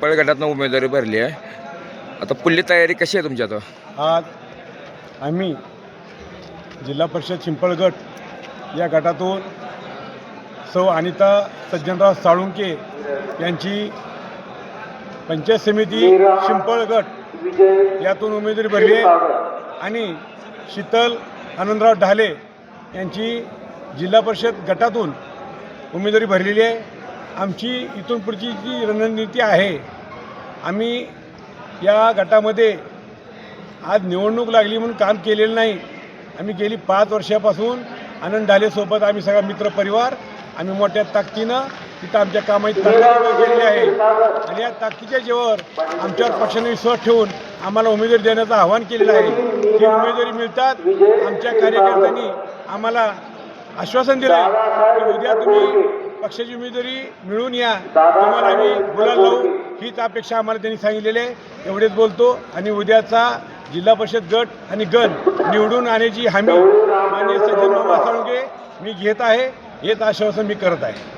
गटातनं उमेदवारी भरली आहे. आता पुढली तयारी कशी आहे तुमची आता? आज आम्ही जिल्हा परिषद चिंपळगट या गटातून सौ अनिता सज्जनराव साळुंके यांची पंचायत समिती चिंपळगट यातून उमेदवारी भरली आहे आणि शीतल आनंदराव ढाले यांची जिल्हा परिषद गटातून उमेदवारी भरलेली आहे. आमची इथून पुढची जी रणनीती आहे, आम्ही या गटामध्ये आज निवडणूक लागली म्हणून काम केलेलं नाही. आम्ही गेली 5 वर्षापासून आनंद ढालेसोबत आम्ही सगळा मित्रपरिवार आम्ही मोठ्या ताकदीनं तिथं आमच्या कामाची ताकद गेलेली आहे आणि या ताकदीच्या जेवर आमच्यावर पक्षाने विश्वास ठेवून आम्हाला उमेदवारी देण्याचं आवाहन केलेलं आहे. ही उमेदवारी मिळतात आमच्या कार्यकर्त्यांनी आम्हाला आश्वासन दिलं आहे की उद्या तुम्ही पक्षाची उमेदवारी मिळून या, तुम्हाला आम्ही गुलाल लावू, हीच अपेक्षा आम्हाला त्यांनी सांगितलेली आहे. एवढेच बोलतो आणि उद्याचा जिल्हा परिषद गट आणि गण निवडून आणण्याची हमी माननीय सज्जनराव साळुंके मी घेत आहे. हेच आश्वासन मी करत आहे.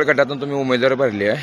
गटातून तुम्ही उमेदवारी भरली आहे.